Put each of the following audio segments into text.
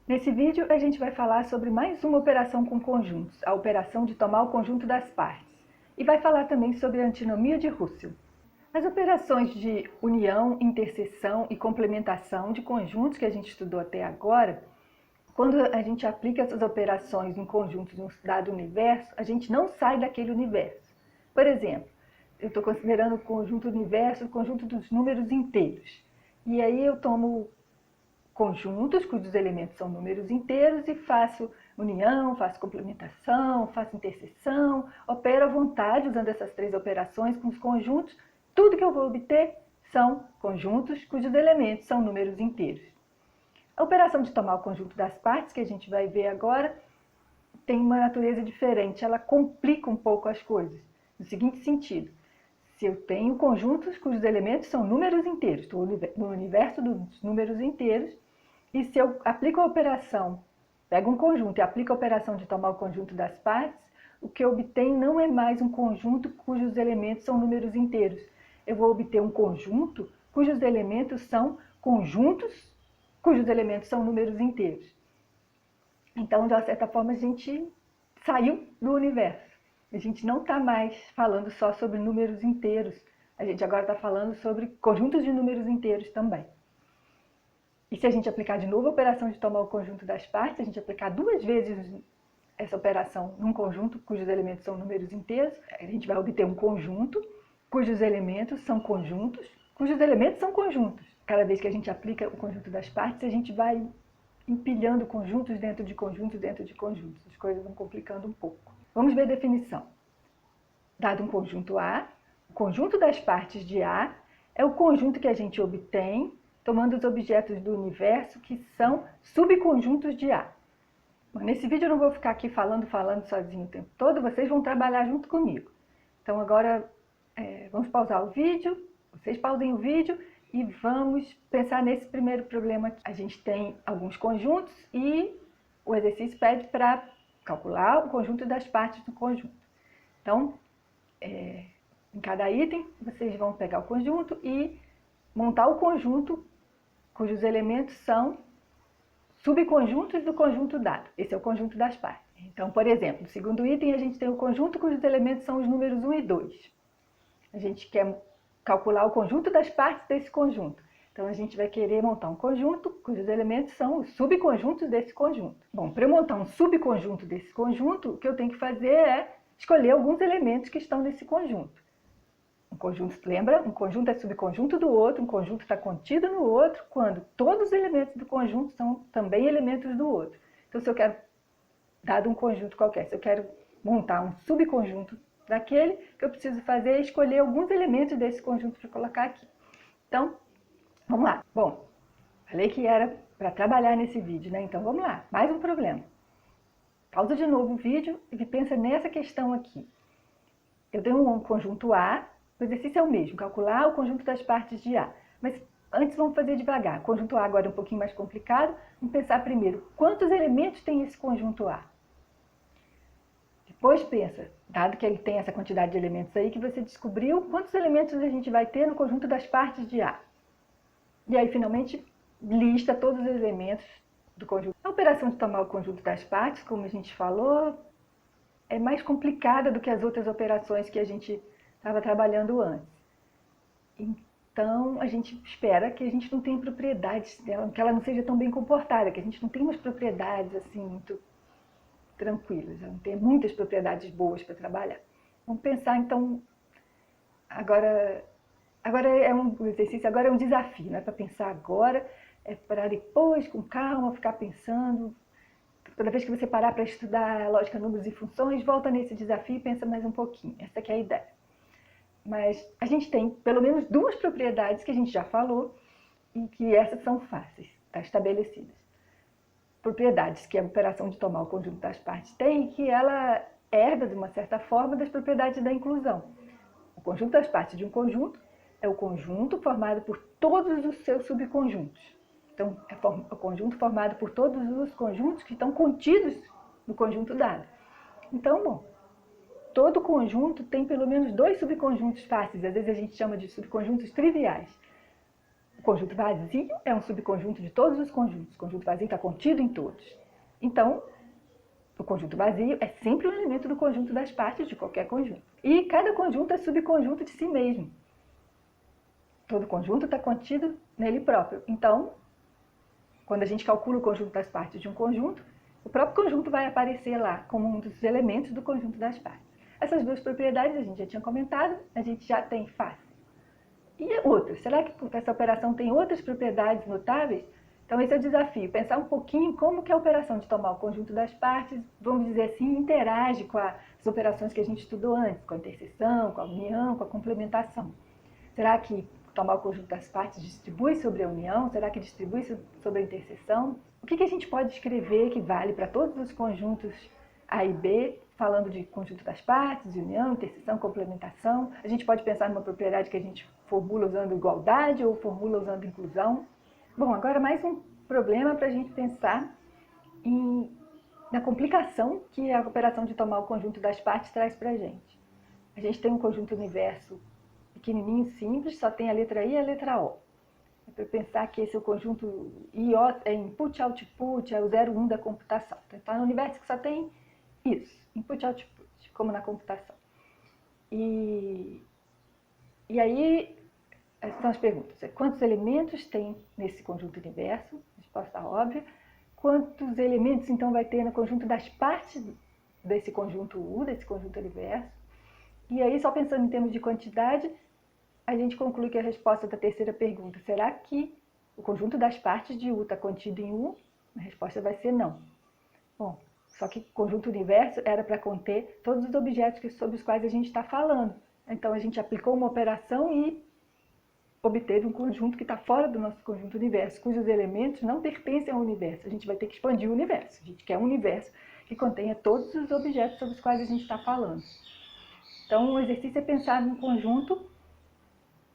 Nesse vídeo a gente vai falar sobre mais uma operação com conjuntos, a operação de tomar o conjunto das partes. E vai falar também sobre a antinomia de Russell. As operações de união, interseção e complementação de conjuntos que a gente estudou até agora, quando a gente aplica essas operações em conjuntos em um dado universo, a gente não sai daquele universo. Por exemplo, eu estou considerando o conjunto universo, o conjunto dos números inteiros. E aí eu tomo conjuntos cujos elementos são números inteiros e faço união, faço complementação, faço interseção, opero à vontade usando essas três operações com os conjuntos. Tudo que eu vou obter são conjuntos cujos elementos são números inteiros. A operação de tomar o conjunto das partes, que a gente vai ver agora, tem uma natureza diferente, ela complica um pouco as coisas, no seguinte sentido: se eu tenho conjuntos cujos elementos são números inteiros, estou no universo dos números inteiros, e se eu aplico a operação, pego um conjunto e aplico a operação de tomar o conjunto das partes, o que eu obtenho não é mais um conjunto cujos elementos são números inteiros. Eu vou obter um conjunto cujos elementos são conjuntos cujos elementos são números inteiros. Então, de uma certa forma, a gente saiu do universo. A gente não está mais falando só sobre números inteiros. A gente agora está falando sobre conjuntos de números inteiros também. E se a gente aplicar de novo a operação de tomar o conjunto das partes, a gente aplicar duas vezes essa operação num conjunto cujos elementos são números inteiros, a gente vai obter um conjunto cujos elementos são conjuntos, cujos elementos são conjuntos. Cada vez que a gente aplica o conjunto das partes, a gente vai empilhando conjuntos dentro de conjuntos dentro de conjuntos. As coisas vão complicando um pouco. Vamos ver a definição. Dado um conjunto A, o conjunto das partes de A é o conjunto que a gente obtém tomando os objetos do universo que são subconjuntos de A. Bom, nesse vídeo eu não vou ficar aqui falando sozinho o tempo todo, vocês vão trabalhar junto comigo. Então agora vamos pausar o vídeo, vocês pausem o vídeo e vamos pensar nesse primeiro problema aqui. A gente tem alguns conjuntos e o exercício pede para calcular o conjunto das partes do conjunto. Então, em cada item, vocês vão pegar o conjunto e montar o conjunto cujos elementos são subconjuntos do conjunto dado. Esse é o conjunto das partes. Então, por exemplo, no segundo item, a gente tem o conjunto cujos elementos são os números 1 e 2. A gente quer calcular o conjunto das partes desse conjunto. Então, a gente vai querer montar um conjunto cujos elementos são os subconjuntos desse conjunto. Bom, para eu montar um subconjunto desse conjunto, o que eu tenho que fazer é escolher alguns elementos que estão nesse conjunto. Um conjunto, lembra? Um conjunto é subconjunto do outro, um conjunto está contido no outro, quando todos os elementos do conjunto são também elementos do outro. Então, se eu quero, dado um conjunto qualquer, se eu quero montar um subconjunto daquele, o que eu preciso fazer é escolher alguns elementos desse conjunto para colocar aqui. Então, vamos lá. Bom, falei que era para trabalhar nesse vídeo, né? Então, vamos lá. Mais um problema. Pausa de novo o vídeo e pensa nessa questão aqui. Eu tenho um conjunto A, o exercício é o mesmo, calcular o conjunto das partes de A. Mas antes vamos fazer devagar. O conjunto A agora é um pouquinho mais complicado. Vamos pensar primeiro, quantos elementos tem esse conjunto A? Depois pensa, dado que ele tem essa quantidade de elementos aí que você descobriu, quantos elementos a gente vai ter no conjunto das partes de A? E aí, finalmente, lista todos os elementos do conjunto. A operação de tomar o conjunto das partes, como a gente falou, é mais complicada do que as outras operações que a gente estava trabalhando antes. Então, a gente espera que a gente não tenha propriedades dela, que ela não seja tão bem comportada, que a gente não tenha umas propriedades assim muito tranquilas, ela não tenha muitas propriedades boas para trabalhar. Vamos pensar, então, agora o exercício agora é um desafio, não é para pensar agora, é para depois, com calma, ficar pensando. Toda vez que você parar para estudar lógica, números e funções, volta nesse desafio e pensa mais um pouquinho. Essa que é a ideia. Mas a gente tem pelo menos duas propriedades que a gente já falou e que essas são fáceis, tá, estabelecidas. Propriedades que a operação de tomar o conjunto das partes tem e que ela herda, de uma certa forma, das propriedades da inclusão. O conjunto das partes de um conjunto é o conjunto formado por todos os seus subconjuntos. Então, é o conjunto formado por todos os conjuntos que estão contidos no conjunto dado. Então, bom, todo conjunto tem pelo menos dois subconjuntos fáceis, às vezes a gente chama de subconjuntos triviais. O conjunto vazio é um subconjunto de todos os conjuntos. O conjunto vazio está contido em todos. Então, o conjunto vazio é sempre um elemento do conjunto das partes de qualquer conjunto. E cada conjunto é subconjunto de si mesmo. Todo conjunto está contido nele próprio. Então, quando a gente calcula o conjunto das partes de um conjunto, o próprio conjunto vai aparecer lá como um dos elementos do conjunto das partes. Essas duas propriedades a gente já tinha comentado, a gente já tem fácil. E outras? Será que essa operação tem outras propriedades notáveis? Então esse é o desafio, pensar um pouquinho como que a operação de tomar o conjunto das partes, vamos dizer assim, interage com as operações que a gente estudou antes, com a interseção, com a união, com a complementação. Será que tomar o conjunto das partes distribui sobre a união? Será que distribui sobre a interseção? O que a gente pode escrever que vale para todos os conjuntos A e B, falando de conjunto das partes, de união, interseção, complementação? A gente pode pensar numa propriedade que a gente formula usando igualdade ou formula usando inclusão? Bom, agora mais um problema para a gente pensar na complicação que a operação de tomar o conjunto das partes traz para a gente. A gente tem um conjunto universo pequenininho, simples, só tem a letra I e a letra O. É para pensar que esse é o conjunto IO, é input, output, é o 0, 1 da computação. Então, está no universo que só tem isso, input, output, como na computação. E aí, são as perguntas. Quantos elementos tem nesse conjunto universo? Resposta óbvia. Quantos elementos, então, vai ter no conjunto das partes desse conjunto U, desse conjunto universo? E aí, só pensando em termos de quantidade, a gente conclui que a resposta da terceira pergunta, será que o conjunto das partes de U está contido em U? A resposta vai ser não. Bom, só que o conjunto universo era para conter todos os objetos sobre os quais a gente está falando. Então, a gente aplicou uma operação e obteve um conjunto que está fora do nosso conjunto universo, cujos elementos não pertencem ao universo. A gente vai ter que expandir o universo. A gente quer um universo que contenha todos os objetos sobre os quais a gente está falando. Então, o exercício é pensar num conjunto,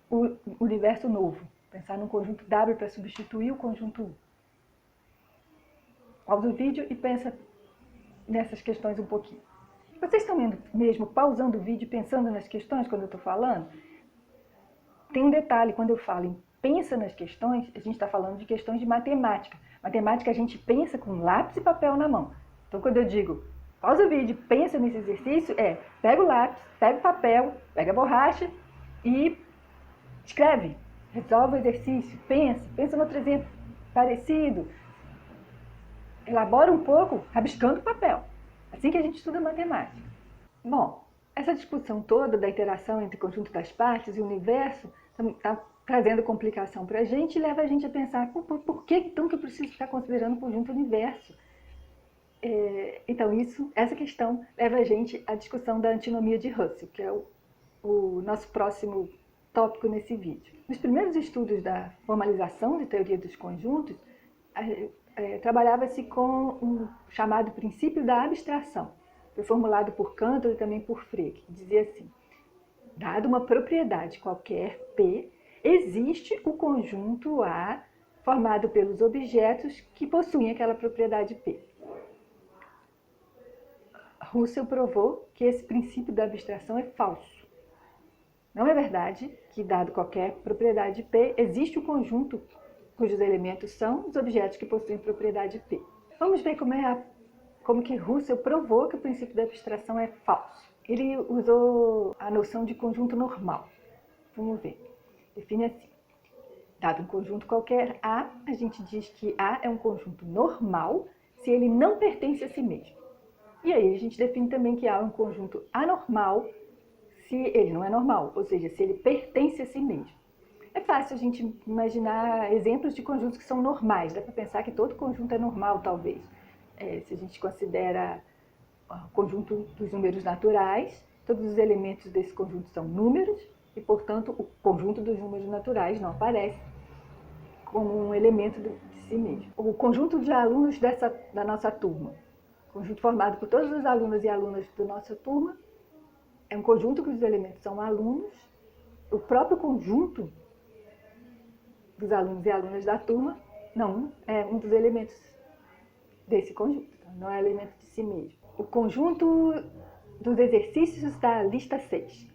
o universo novo. Pensar num conjunto W para substituir o conjunto U. Pausa o vídeo e pensa nessas questões um pouquinho. Vocês estão mesmo pausando o vídeo e pensando nas questões quando eu estou falando? Tem um detalhe, quando eu falo em pensa nas questões, a gente está falando de questões de matemática. Matemática a gente pensa com lápis e papel na mão. Então quando eu digo pausa o vídeo, pensa nesse exercício, pega o lápis, pega o papel, pega a borracha e escreve. Resolve o exercício, pensa no outro exemplo parecido. Elabora um pouco, rabiscando o papel. Assim que a gente estuda matemática. Bom, essa discussão toda da interação entre conjunto das partes e o universo está trazendo complicação para a gente e leva a gente a pensar por que então que eu preciso estar considerando o conjunto universo? Então, essa questão leva a gente à discussão da antinomia de Russell, que é o nosso próximo tópico nesse vídeo. Nos primeiros estudos da formalização de teoria dos conjuntos, trabalhava-se com um chamado princípio da abstração. Foi formulado por Cantor e também por Frege, que dizia assim: dada uma propriedade qualquer, P, existe o conjunto A formado pelos objetos que possuem aquela propriedade P. Russell provou que esse princípio da abstração é falso. Não é verdade que, dado qualquer propriedade P, existe o conjunto cujos elementos são os objetos que possuem propriedade P. Vamos ver como que Russell provou que o princípio da abstração é falso. Ele usou a noção de conjunto normal. Vamos ver. Define assim. Dado um conjunto qualquer A, a gente diz que A é um conjunto normal se ele não pertence a si mesmo. E aí a gente define também que A é um conjunto anormal se ele não é normal, ou seja, se ele pertence a si mesmo. É fácil a gente imaginar exemplos de conjuntos que são normais. Dá para pensar que todo conjunto é normal, talvez. Se a gente considera o conjunto dos números naturais, todos os elementos desse conjunto são números e, portanto, o conjunto dos números naturais não aparece como um elemento de si mesmo. O conjunto de alunos da nossa turma, conjunto formado por todos os alunos e alunas da nossa turma, é um conjunto cujos elementos são alunos. O próprio conjunto dos alunos e alunas da turma não é um dos elementos desse conjunto, não é elemento de si mesmo. O conjunto dos exercícios da lista 6.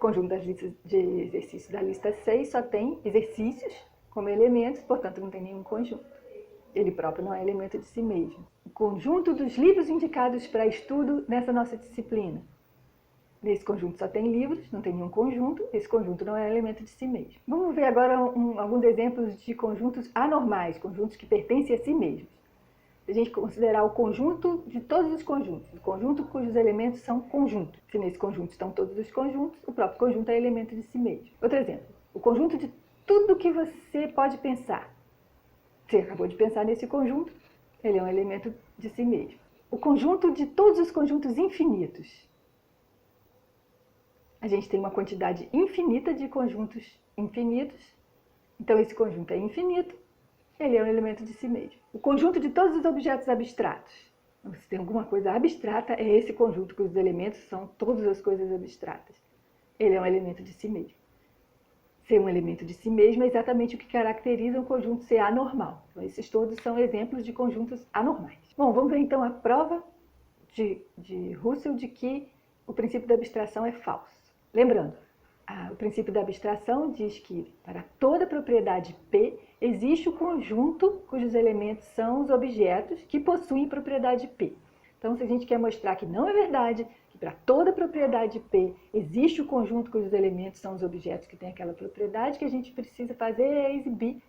conjunto das listas de exercícios da lista 6 só tem exercícios como elementos, portanto não tem nenhum conjunto. Ele próprio não é elemento de si mesmo. O conjunto dos livros indicados para estudo nessa nossa disciplina. Nesse conjunto só tem livros, não tem nenhum conjunto, esse conjunto não é elemento de si mesmo. Vamos ver agora alguns exemplos de conjuntos anormais, conjuntos que pertencem a si mesmos. Se a gente considerar o conjunto de todos os conjuntos, o conjunto cujos elementos são conjuntos. Se nesse conjunto estão todos os conjuntos, o próprio conjunto é elemento de si mesmo. Outro exemplo, o conjunto de tudo que você pode pensar. Você acabou de pensar nesse conjunto, ele é um elemento de si mesmo. O conjunto de todos os conjuntos infinitos. A gente tem uma quantidade infinita de conjuntos infinitos, então esse conjunto é infinito, ele é um elemento de si mesmo. O conjunto de todos os objetos abstratos. Se tem alguma coisa abstrata, é esse conjunto cujos elementos são todas as coisas abstratas. Ele é um elemento de si mesmo. Ser um elemento de si mesmo é exatamente o que caracteriza um conjunto ser anormal. Então, esses todos são exemplos de conjuntos anormais. Bom, vamos ver então a prova de Russell de que o princípio da abstração é falso. Lembrando, o princípio da abstração diz que para toda propriedade P existe o conjunto cujos elementos são os objetos que possuem propriedade P. Então, se a gente quer mostrar que não é verdade, que para toda propriedade P existe o conjunto cujos elementos são os objetos que têm aquela propriedade, o que a gente precisa fazer é exibir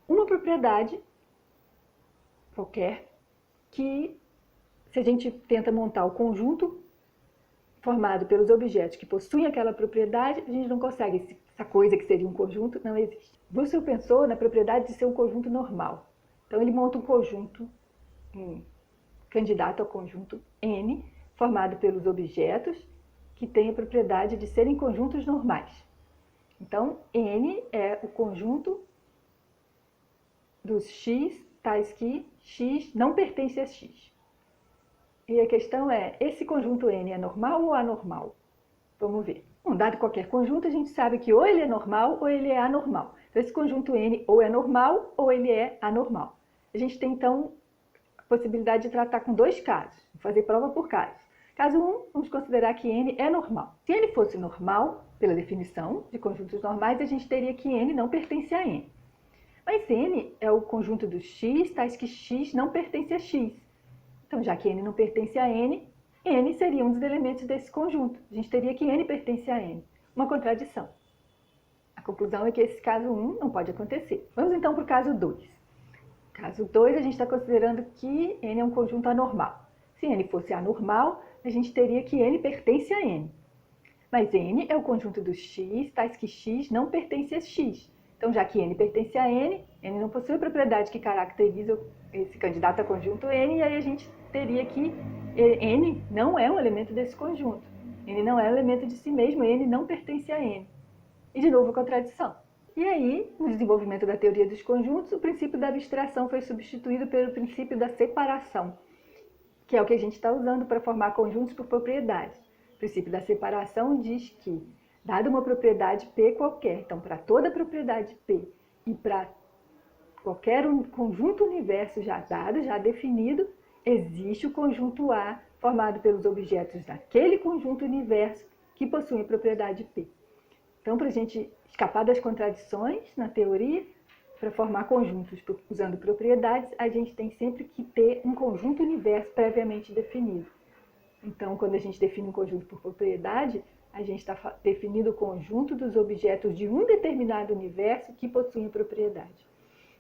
uma propriedade qualquer que, se a gente tenta montar o conjunto formado pelos objetos que possuem aquela propriedade, a gente não consegue. Essa coisa que seria um conjunto não existe. Russell pensou na propriedade de ser um conjunto normal. Então, ele monta um conjunto, candidato ao conjunto N, formado pelos objetos que têm a propriedade de serem conjuntos normais. Então, N é o conjunto dos X, tais que X não pertence a X. E a questão é, esse conjunto N é normal ou anormal? Vamos ver. Dado qualquer conjunto, a gente sabe que ou ele é normal ou ele é anormal. Então, esse conjunto N ou é normal ou ele é anormal. A gente tem, então, a possibilidade de tratar com dois casos. Vou fazer prova por casos. Caso 1, vamos considerar que N é normal. Se N fosse normal, pela definição de conjuntos normais, a gente teria que N não pertence a N. Mas N é o conjunto dos X, tais que X não pertence a X. Então, já que N não pertence a N, N seria um dos elementos desse conjunto. A gente teria que N pertence a N. Uma contradição. A conclusão é que esse caso 1 não pode acontecer. Vamos então para o caso 2. Caso 2, a gente está considerando que N é um conjunto anormal. Se N fosse anormal, a gente teria que N pertence a N. Mas N é o conjunto dos X, tais que X não pertence a X. Então, já que N pertence a N, N não possui a propriedade que caracteriza esse candidato a conjunto N, e aí a gente teria que N não é um elemento desse conjunto. N não é um elemento de si mesmo, N não pertence a N. E, de novo, a contradição. E aí, no desenvolvimento da teoria dos conjuntos, o princípio da abstração foi substituído pelo princípio da separação, que é o que a gente está usando para formar conjuntos por propriedades. O princípio da separação diz que, dada uma propriedade P qualquer, então para toda propriedade P e para qualquer conjunto universo já dado, já definido, existe o conjunto A formado pelos objetos daquele conjunto universo que possuem a propriedade P. Então, para a gente escapar das contradições na teoria, para formar conjuntos usando propriedades, a gente tem sempre que ter um conjunto universo previamente definido. Então, quando a gente define um conjunto por propriedade, a gente está definindo o conjunto dos objetos de um determinado universo que possuem propriedade.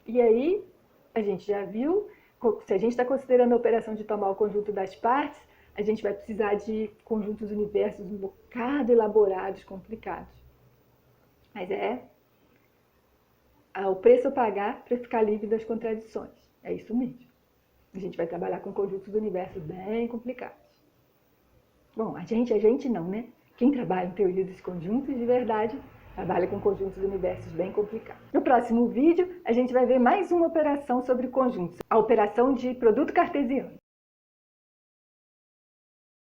E aí, a gente já viu, se a gente está considerando a operação de tomar o conjunto das partes, a gente vai precisar de conjuntos universos um bocado elaborados, complicados. Mas é o preço a pagar para ficar livre das contradições. É isso mesmo. A gente vai trabalhar com conjuntos do universo bem complicados. Bom, a gente não, né? Quem trabalha em teoria dos conjuntos, de verdade, trabalha com conjuntos do universos bem complicados. No próximo vídeo, a gente vai ver mais uma operação sobre conjuntos, a operação de produto cartesiano.